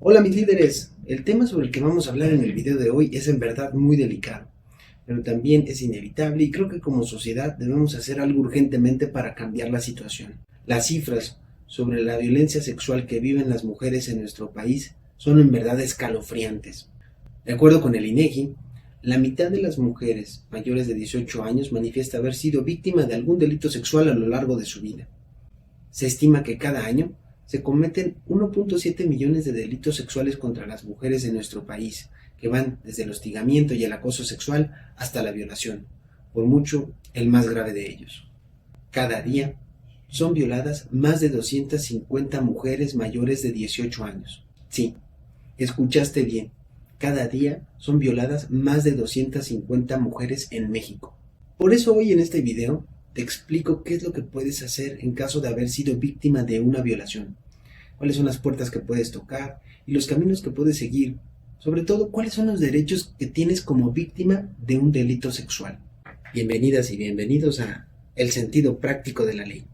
Hola mis líderes, el tema sobre el que vamos a hablar en el video de hoy es en verdad muy delicado, pero también es inevitable y creo que como sociedad debemos hacer algo urgentemente para cambiar la situación. Las cifras sobre la violencia sexual que viven las mujeres en nuestro país son en verdad escalofriantes. De acuerdo con el INEGI, la mitad de las mujeres mayores de 18 años manifiesta haber sido víctima de algún delito sexual a lo largo de su vida. Se estima que cada año se cometen 1.7 millones de delitos sexuales contra las mujeres en nuestro país, que van desde el hostigamiento y el acoso sexual hasta la violación, por mucho el más grave de ellos. Cada día son violadas más de 250 mujeres mayores de 18 años. Sí, escuchaste bien. Cada día son violadas más de 250 mujeres en México. Por eso hoy en este video te explico qué es lo que puedes hacer en caso de haber sido víctima de una violación, cuáles son las puertas que puedes tocar y los caminos que puedes seguir, sobre todo cuáles son los derechos que tienes como víctima de un delito sexual. Bienvenidas y bienvenidos a El sentido práctico de la ley.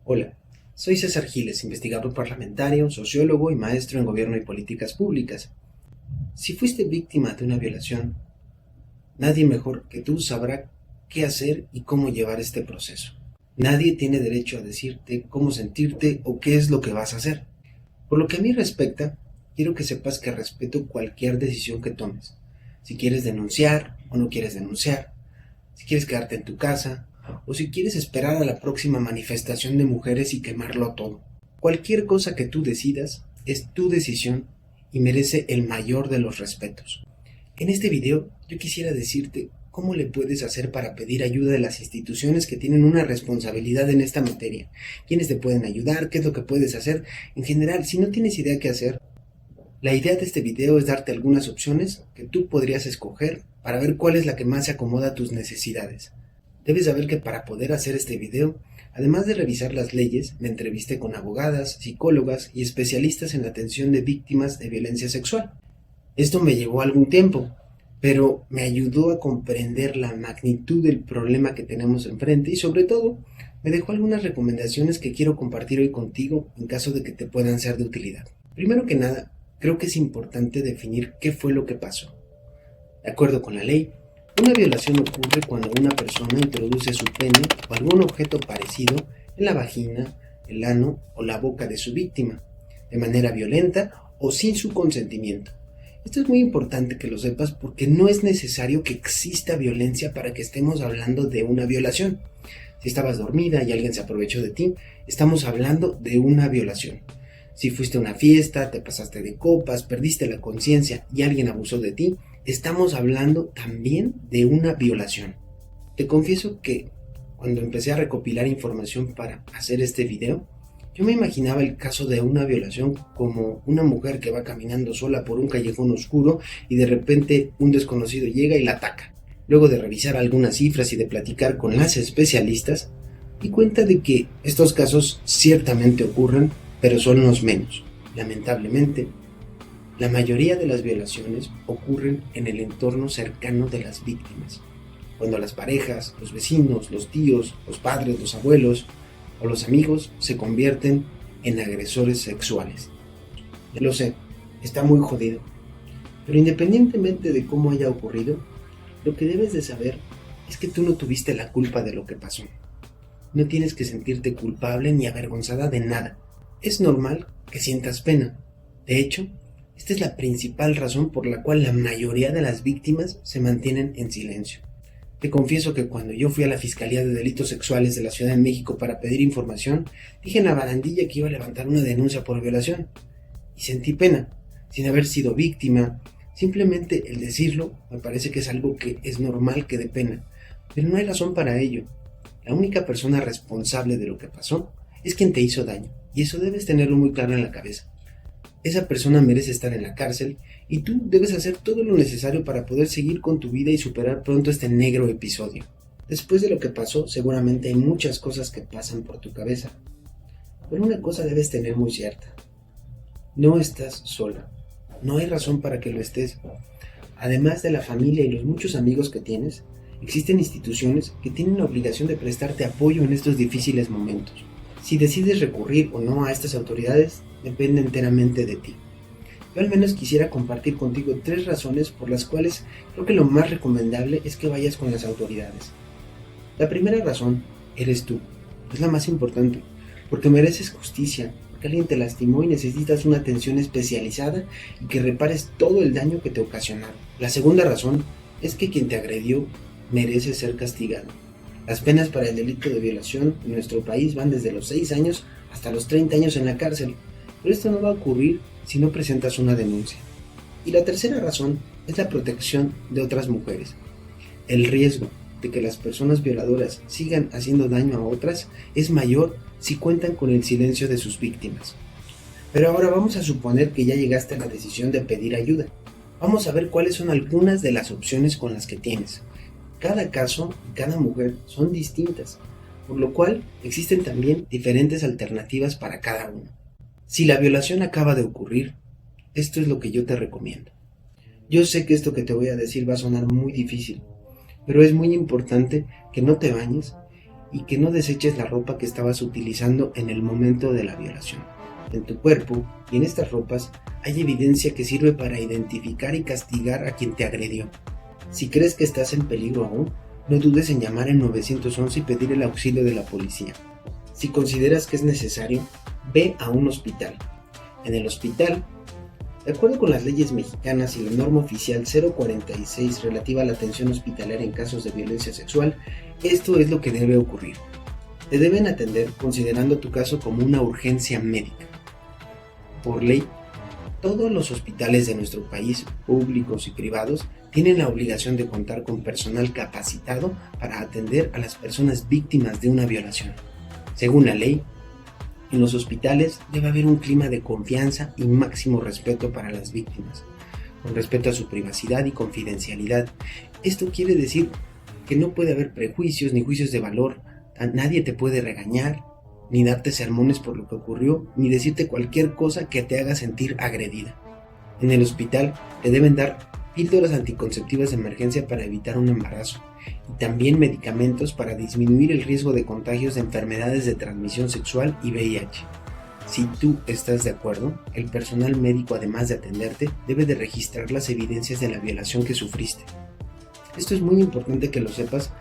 Hola, soy César Giles, investigador parlamentario, sociólogo y maestro en Gobierno y Políticas Públicas. Si fuiste víctima de una violación, nadie mejor que tú sabrá qué hacer y cómo llevar este proceso. Nadie tiene derecho a decirte cómo sentirte o qué es lo que vas a hacer. Por lo que a mí respecta, quiero que sepas que respeto cualquier decisión que tomes. Si quieres denunciar o no quieres denunciar, si quieres quedarte en tu casa o si quieres esperar a la próxima manifestación de mujeres y quemarlo todo. Cualquier cosa que tú decidas es tu decisión y merece el mayor de los respetos. En este video yo quisiera decirte cómo le puedes hacer para pedir ayuda de las instituciones que tienen una responsabilidad en esta materia, quiénes te pueden ayudar, qué es lo que puedes hacer. En general, si no tienes idea qué hacer, la idea de este video es darte algunas opciones que tú podrías escoger para ver cuál es la que más se acomoda a tus necesidades. Debes saber que para poder hacer este video, además de revisar las leyes, me entrevisté con abogadas, psicólogas y especialistas en la atención de víctimas de violencia sexual. Esto me llevó algún tiempo, pero me ayudó a comprender la magnitud del problema que tenemos enfrente y sobre todo me dejó algunas recomendaciones que quiero compartir hoy contigo en caso de que te puedan ser de utilidad. Primero que nada, creo que es importante definir qué fue lo que pasó. De acuerdo con la ley, una violación ocurre cuando una persona introduce su pene o algún objeto parecido en la vagina, el ano o la boca de su víctima, de manera violenta o sin su consentimiento. Esto es muy importante que lo sepas porque no es necesario que exista violencia para que estemos hablando de una violación. Si estabas dormida y alguien se aprovechó de ti, estamos hablando de una violación. Si fuiste a una fiesta, te pasaste de copas, perdiste la conciencia y alguien abusó de ti, estamos hablando también de una violación. Te confieso que cuando empecé a recopilar información para hacer este video, yo me imaginaba el caso de una violación como una mujer que va caminando sola por un callejón oscuro y de repente un desconocido llega y la ataca. Luego de revisar algunas cifras y de platicar con las especialistas, di cuenta de que estos casos ciertamente ocurren, pero son los menos. Lamentablemente, la mayoría de las violaciones ocurren en el entorno cercano de las víctimas, cuando las parejas, los vecinos, los tíos, los padres, los abuelos o los amigos se convierten en agresores sexuales. Lo sé, está muy jodido, pero independientemente de cómo haya ocurrido, lo que debes de saber es que tú no tuviste la culpa de lo que pasó. No tienes que sentirte culpable ni avergonzada de nada. Es normal que sientas pena. De hecho, esta es la principal razón por la cual la mayoría de las víctimas se mantienen en silencio. Te confieso que cuando yo fui a la Fiscalía de Delitos Sexuales de la Ciudad de México para pedir información, dije en la barandilla que iba a levantar una denuncia por violación. Y sentí pena, sin haber sido víctima. Simplemente el decirlo me parece que es algo que es normal que dé pena, pero no hay razón para ello. La única persona responsable de lo que pasó es quien te hizo daño, y eso debes tenerlo muy claro en la cabeza. Esa persona merece estar en la cárcel y tú debes hacer todo lo necesario para poder seguir con tu vida y superar pronto este negro episodio. Después de lo que pasó, seguramente hay muchas cosas que pasan por tu cabeza, pero una cosa debes tener muy cierta: no estás sola. No hay razón para que lo estés. Además de la familia y los muchos amigos que tienes, existen instituciones que tienen la obligación de prestarte apoyo en estos difíciles momentos. Si decides recurrir o no a estas autoridades, depende enteramente de ti. Yo al menos quisiera compartir contigo 3 razones por las cuales creo que lo más recomendable es que vayas con las autoridades. La primera razón eres tú, es la más importante, porque mereces justicia, porque alguien te lastimó y necesitas una atención especializada y que repares todo el daño que te ocasionaron. La segunda razón es que quien te agredió merece ser castigado. Las penas para el delito de violación en nuestro país van desde los 6 años hasta los 30 años en la cárcel, pero esto no va a ocurrir si no presentas una denuncia. Y la tercera razón es la protección de otras mujeres. El riesgo de que las personas violadoras sigan haciendo daño a otras es mayor si cuentan con el silencio de sus víctimas. Pero ahora vamos a suponer que ya llegaste a la decisión de pedir ayuda. Vamos a ver cuáles son algunas de las opciones con las que tienes. Cada caso y cada mujer son distintas, por lo cual existen también diferentes alternativas para cada uno. Si la violación acaba de ocurrir, esto es lo que yo te recomiendo. Yo sé que esto que te voy a decir va a sonar muy difícil, pero es muy importante que no te bañes y que no deseches la ropa que estabas utilizando en el momento de la violación. En tu cuerpo y en estas ropas hay evidencia que sirve para identificar y castigar a quien te agredió. Si crees que estás en peligro aún, no dudes en llamar al 911 y pedir el auxilio de la policía. Si consideras que es necesario, ve a un hospital. En el hospital, de acuerdo con las leyes mexicanas y la norma oficial 046 relativa a la atención hospitalaria en casos de violencia sexual, esto es lo que debe ocurrir. Te deben atender considerando tu caso como una urgencia médica. Por ley, todos los hospitales de nuestro país, públicos y privados, tienen la obligación de contar con personal capacitado para atender a las personas víctimas de una violación. Según la ley, en los hospitales debe haber un clima de confianza y máximo respeto para las víctimas, con respeto a su privacidad y confidencialidad. Esto quiere decir que no puede haber prejuicios ni juicios de valor, nadie te puede regañar, ni darte sermones por lo que ocurrió, ni decirte cualquier cosa que te haga sentir agredida. En el hospital te deben dar píldoras anticonceptivas de emergencia para evitar un embarazo y también medicamentos para disminuir el riesgo de contagios de enfermedades de transmisión sexual y VIH. Si tú estás de acuerdo, el personal médico, además de atenderte, debe de registrar las evidencias de la violación que sufriste. Esto es muy importante que lo sepas,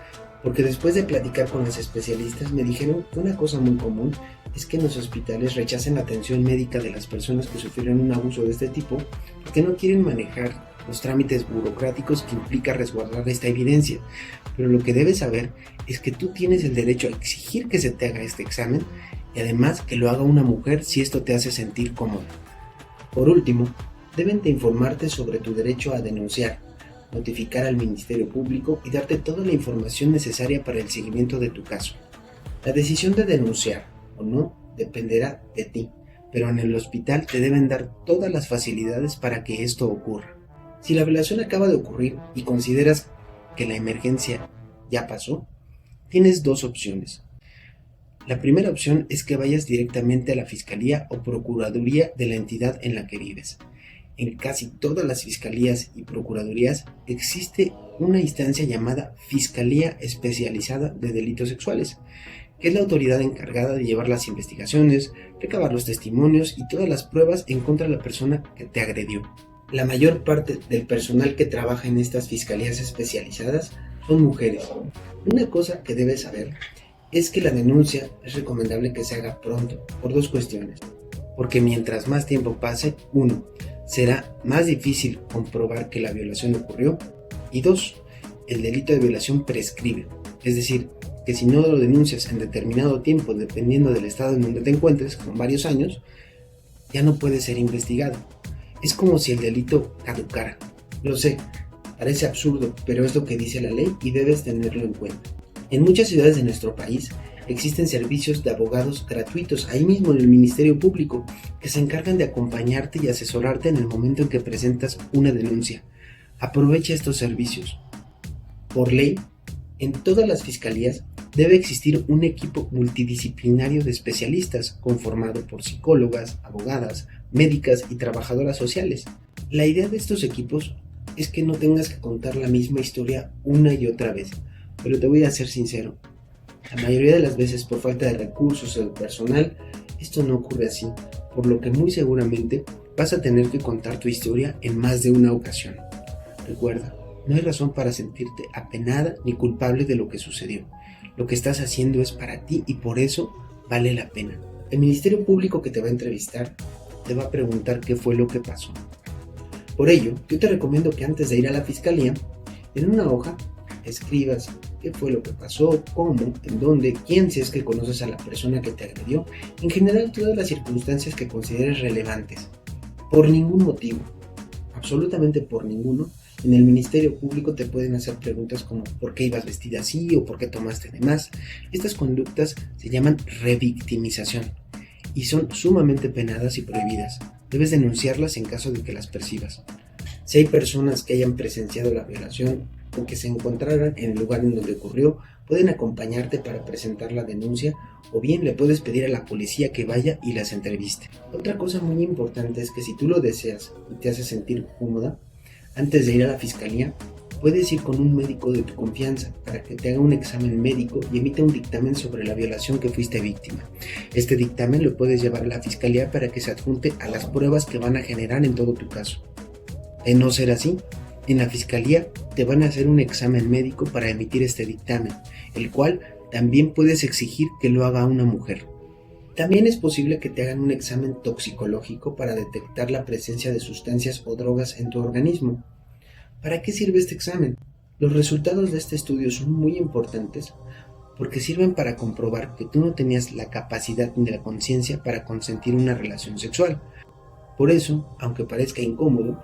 porque después de platicar con los especialistas me dijeron que una cosa muy común es que en los hospitales rechacen la atención médica de las personas que sufrieron un abuso de este tipo porque no quieren manejar los trámites burocráticos que implica resguardar esta evidencia. Pero lo que debes saber es que tú tienes el derecho a exigir que se te haga este examen y además que lo haga una mujer si esto te hace sentir cómodo. Por último, deben de informarte sobre tu derecho a denunciar, notificar al Ministerio Público y darte toda la información necesaria para el seguimiento de tu caso. La decisión de denunciar o no dependerá de ti, pero en el hospital te deben dar todas las facilidades para que esto ocurra. Si la violación acaba de ocurrir y consideras que la emergencia ya pasó, tienes 2 opciones. La primera opción es que vayas directamente a la Fiscalía o Procuraduría de la entidad en la que vives. En casi todas las fiscalías y procuradurías existe una instancia llamada Fiscalía Especializada de Delitos Sexuales, que es la autoridad encargada de llevar las investigaciones, recabar los testimonios y todas las pruebas en contra de la persona que te agredió. La mayor parte del personal que trabaja en estas fiscalías especializadas son mujeres. Una cosa que debes saber es que la denuncia es recomendable que se haga pronto, por 2 cuestiones. Porque mientras más tiempo pase, 1, será más difícil comprobar que la violación ocurrió, y 2, el delito de violación prescribe. Es decir, que si no lo denuncias en determinado tiempo, dependiendo del estado en donde te encuentres, con varios años, ya no puede ser investigado. Es como si el delito caducara. Lo sé, parece absurdo, pero es lo que dice la ley y debes tenerlo en cuenta. En muchas ciudades de nuestro país existen servicios de abogados gratuitos ahí mismo en el Ministerio Público que se encargan de acompañarte y asesorarte en el momento en que presentas una denuncia. Aprovecha estos servicios. Por ley, en todas las fiscalías debe existir un equipo multidisciplinario de especialistas conformado por psicólogas, abogadas, médicas y trabajadoras sociales. La idea de estos equipos es que no tengas que contar la misma historia una y otra vez, pero te voy a ser sincero. La mayoría de las veces, por falta de recursos o de personal, esto no ocurre así, por lo que muy seguramente vas a tener que contar tu historia en más de una ocasión. Recuerda, no hay razón para sentirte apenada ni culpable de lo que sucedió. Lo que estás haciendo es para ti y por eso vale la pena. El Ministerio Público que te va a entrevistar te va a preguntar qué fue lo que pasó. Por ello, yo te recomiendo que antes de ir a la fiscalía, en una hoja escribas qué fue lo que pasó, cómo, en dónde, quién, si es que conoces a la persona que te agredió, en general todas las circunstancias que consideres relevantes. Por ningún motivo, absolutamente por ninguno, en el Ministerio Público te pueden hacer preguntas como ¿por qué ibas vestida así o por qué tomaste de más? Estas conductas se llaman revictimización y son sumamente penadas y prohibidas. Debes denunciarlas en caso de que las percibas. Si hay personas que hayan presenciado la violación o que se encontraran en el lugar en donde ocurrió, pueden acompañarte para presentar la denuncia o bien le puedes pedir a la policía que vaya y las entreviste. Otra cosa muy importante es que si tú lo deseas y te hace sentir cómoda, antes de ir a la fiscalía, puedes ir con un médico de tu confianza para que te haga un examen médico y emita un dictamen sobre la violación que fuiste víctima. Este dictamen lo puedes llevar a la fiscalía para que se adjunte a las pruebas que van a generar en todo tu caso. De no ser así, en la fiscalía te van a hacer un examen médico para emitir este dictamen, el cual también puedes exigir que lo haga una mujer. También es posible que te hagan un examen toxicológico para detectar la presencia de sustancias o drogas en tu organismo. ¿Para qué sirve este examen? Los resultados de este estudio son muy importantes porque sirven para comprobar que tú no tenías la capacidad ni la conciencia para consentir una relación sexual. Por eso, aunque parezca incómodo,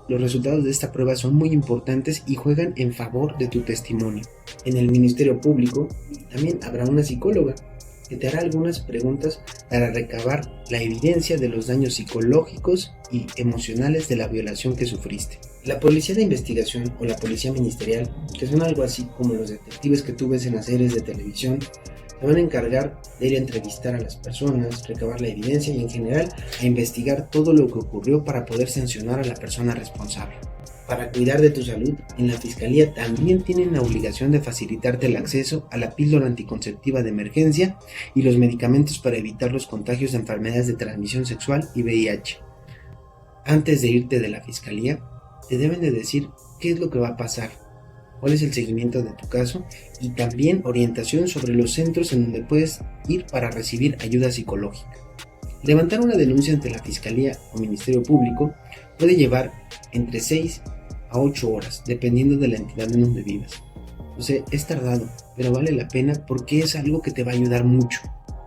los resultados de esta prueba son muy importantes y juegan en favor de tu testimonio. En el Ministerio Público también habrá una psicóloga que te hará algunas preguntas para recabar la evidencia de los daños psicológicos y emocionales de la violación que sufriste. La policía de investigación o la policía ministerial, que son algo así como los detectives que tú ves en las series de televisión, se van a encargar de ir a entrevistar a las personas, recabar la evidencia y en general a investigar todo lo que ocurrió para poder sancionar a la persona responsable. Para cuidar de tu salud, en la Fiscalía también tienen la obligación de facilitarte el acceso a la píldora anticonceptiva de emergencia y los medicamentos para evitar los contagios de enfermedades de transmisión sexual y VIH. Antes de irte de la Fiscalía, te deben de decir qué es lo que va a pasar, cuál es el seguimiento de tu caso y también orientación sobre los centros en donde puedes ir para recibir ayuda psicológica. Levantar una denuncia ante la Fiscalía o Ministerio Público puede llevar entre 6 a 8 horas, dependiendo de la entidad en donde vivas. O sea, es tardado, pero vale la pena porque es algo que te va a ayudar mucho.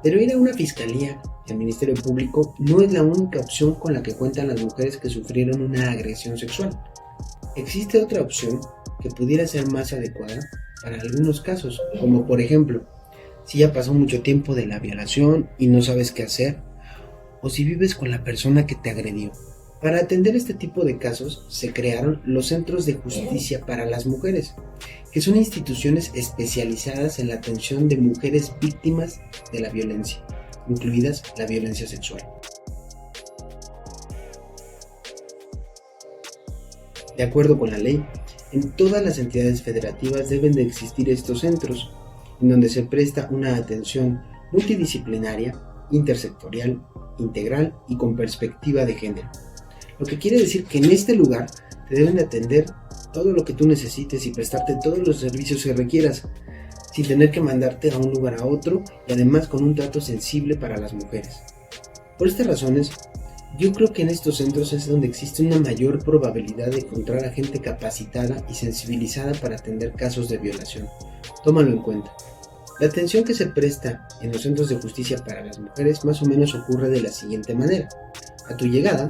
Pero ir a una fiscalía y al Ministerio Público no es la única opción con la que cuentan las mujeres que sufrieron una agresión sexual. Existe otra opción que pudiera ser más adecuada para algunos casos, como por ejemplo, si ya pasó mucho tiempo de la violación y no sabes qué hacer, o si vives con la persona que te agredió. Para atender este tipo de casos se crearon los Centros de Justicia para las Mujeres, que son instituciones especializadas en la atención de mujeres víctimas de la violencia, incluidas la violencia sexual. De acuerdo con la ley, en todas las entidades federativas deben de existir estos centros, en donde se presta una atención multidisciplinaria, intersectorial, integral y con perspectiva de género. Lo que quiere decir que en este lugar te deben de atender todo lo que tú necesites y prestarte todos los servicios que requieras, sin tener que mandarte a un lugar a otro y además con un trato sensible para las mujeres. Por estas razones, yo creo que en estos centros es donde existe una mayor probabilidad de encontrar a gente capacitada y sensibilizada para atender casos de violación. Tómalo en cuenta. La atención que se presta en los centros de justicia para las mujeres más o menos ocurre de la siguiente manera. A tu llegada,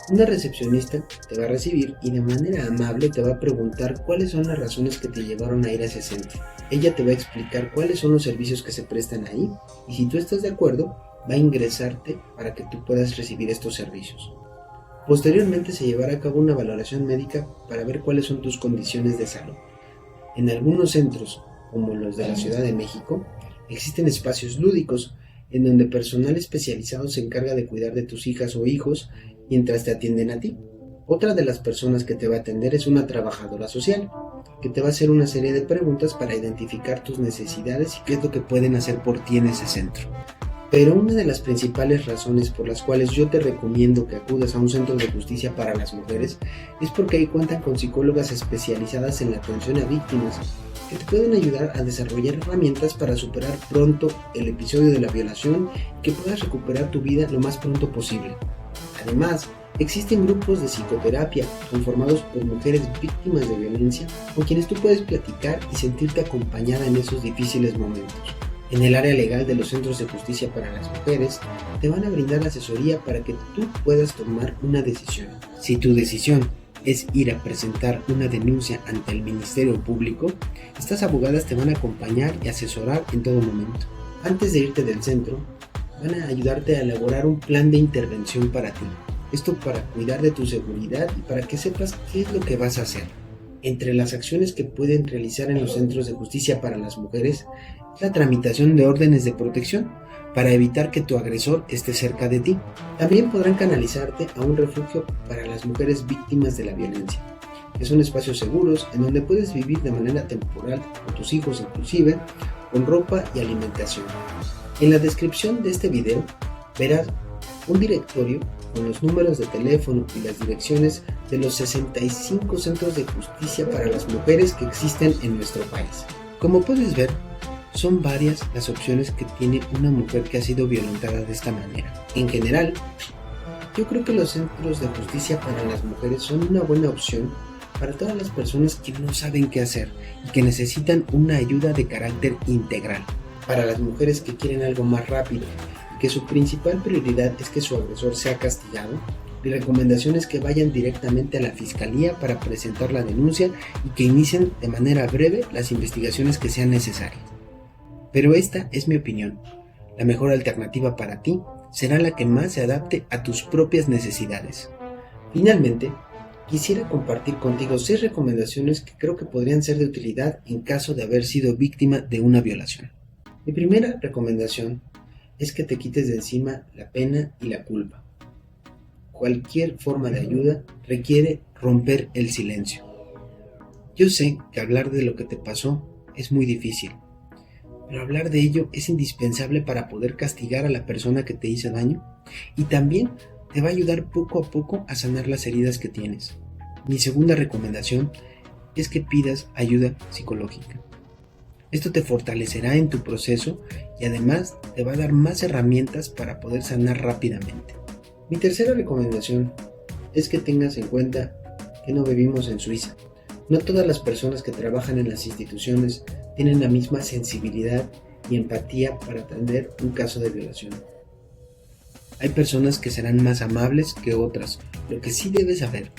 una recepcionista te va a recibir y de manera amable te va a preguntar cuáles son las razones que te llevaron a ir a ese centro. Ella te va a explicar cuáles son los servicios que se prestan ahí y si tú estás de acuerdo, va a ingresarte para que tú puedas recibir estos servicios. Posteriormente se llevará a cabo una valoración médica para ver cuáles son tus condiciones de salud. En algunos centros, como los de la Ciudad de México, existen espacios lúdicos en donde personal especializado se encarga de cuidar de tus hijas o hijos mientras te atienden a ti. Otra de las personas que te va a atender es una trabajadora social, que te va a hacer una serie de preguntas para identificar tus necesidades y qué es lo que pueden hacer por ti en ese centro. Pero una de las principales razones por las cuales yo te recomiendo que acudas a un centro de justicia para las mujeres es porque ahí cuentan con psicólogas especializadas en la atención a víctimas, que te pueden ayudar a desarrollar herramientas para superar pronto el episodio de la violación y que puedas recuperar tu vida lo más pronto posible. Además, existen grupos de psicoterapia conformados por mujeres víctimas de violencia con quienes tú puedes platicar y sentirte acompañada en esos difíciles momentos. En el área legal de los centros de justicia para las mujeres, te van a brindar asesoría para que tú puedas tomar una decisión. Si tu decisión es ir a presentar una denuncia ante el Ministerio Público, estas abogadas te van a acompañar y asesorar en todo momento. Antes de irte del centro, van a ayudarte a elaborar un plan de intervención para ti. Esto para cuidar de tu seguridad y para que sepas qué es lo que vas a hacer. Entre las acciones que pueden realizar en los centros de justicia para las mujeres es la tramitación de órdenes de protección para evitar que tu agresor esté cerca de ti. También podrán canalizarte a un refugio para las mujeres víctimas de la violencia, que son espacios seguros en donde puedes vivir de manera temporal con tus hijos inclusive, con ropa y alimentación. En la descripción de este video verás un directorio con los números de teléfono y las direcciones de los 65 centros de justicia para las mujeres que existen en nuestro país. Como puedes ver, son varias las opciones que tiene una mujer que ha sido violentada de esta manera. En general, yo creo que los centros de justicia para las mujeres son una buena opción para todas las personas que no saben qué hacer y que necesitan una ayuda de carácter integral. Para las mujeres que quieren algo más rápido y que su principal prioridad es que su agresor sea castigado, mi recomendación es que vayan directamente a la fiscalía para presentar la denuncia y que inicien de manera breve las investigaciones que sean necesarias. Pero esta es mi opinión. La mejor alternativa para ti será la que más se adapte a tus propias necesidades. Finalmente, quisiera compartir contigo 6 recomendaciones que creo que podrían ser de utilidad en caso de haber sido víctima de una violación. Mi primera recomendación es que te quites de encima la pena y la culpa. Cualquier forma de ayuda requiere romper el silencio. Yo sé que hablar de lo que te pasó es muy difícil, pero hablar de ello es indispensable para poder castigar a la persona que te hizo daño y también te va a ayudar poco a poco a sanar las heridas que tienes. Mi segunda recomendación es que pidas ayuda psicológica. Esto te fortalecerá en tu proceso y además te va a dar más herramientas para poder sanar rápidamente. Mi tercera recomendación es que tengas en cuenta que no vivimos en Suiza. No todas las personas que trabajan en las instituciones tienen la misma sensibilidad y empatía para atender un caso de violación. Hay personas que serán más amables que otras. Lo que sí debes saber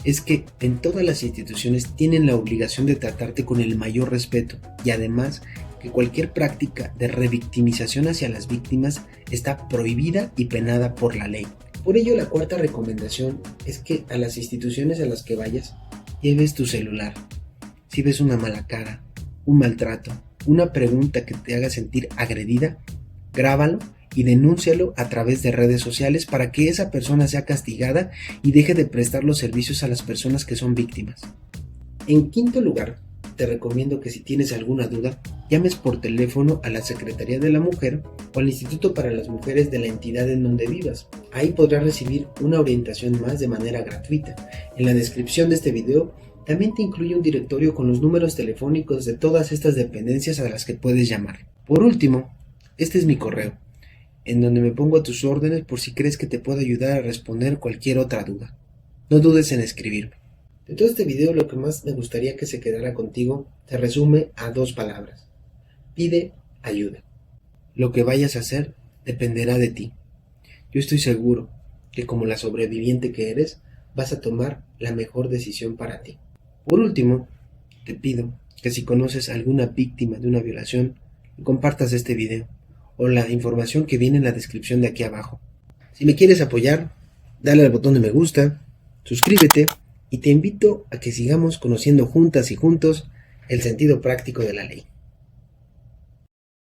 es que en todas las instituciones tienen la obligación de tratarte con el mayor respeto y además que cualquier práctica de revictimización hacia las víctimas está prohibida y penada por la ley. Por ello, la cuarta recomendación es que a las instituciones a las que vayas lleves tu celular. Si ves una mala cara, un maltrato, una pregunta que te haga sentir agredida, grábalo y denúncialo a través de redes sociales para que esa persona sea castigada y deje de prestar los servicios a las personas que son víctimas. En quinto lugar, te recomiendo que si tienes alguna duda, llames por teléfono a la Secretaría de la Mujer o al Instituto para las Mujeres de la entidad en donde vivas. Ahí podrás recibir una orientación más de manera gratuita. En la descripción de este video también te incluye un directorio con los números telefónicos de todas estas dependencias a las que puedes llamar. Por último, este es mi correo, en donde me pongo a tus órdenes por si crees que te puedo ayudar a responder cualquier otra duda. No dudes en escribirme. De todo este video, lo que más me gustaría que se quedara contigo se resume a 2 palabras. Pide ayuda. Lo que vayas a hacer dependerá de ti. Yo estoy seguro que como la sobreviviente que eres, vas a tomar la mejor decisión para ti. Por último, te pido que si conoces a alguna víctima de una violación, compartas este video o la información que viene en la descripción de aquí abajo. Si me quieres apoyar, dale al botón de me gusta, suscríbete y te invito a que sigamos conociendo juntas y juntos el sentido práctico de la ley.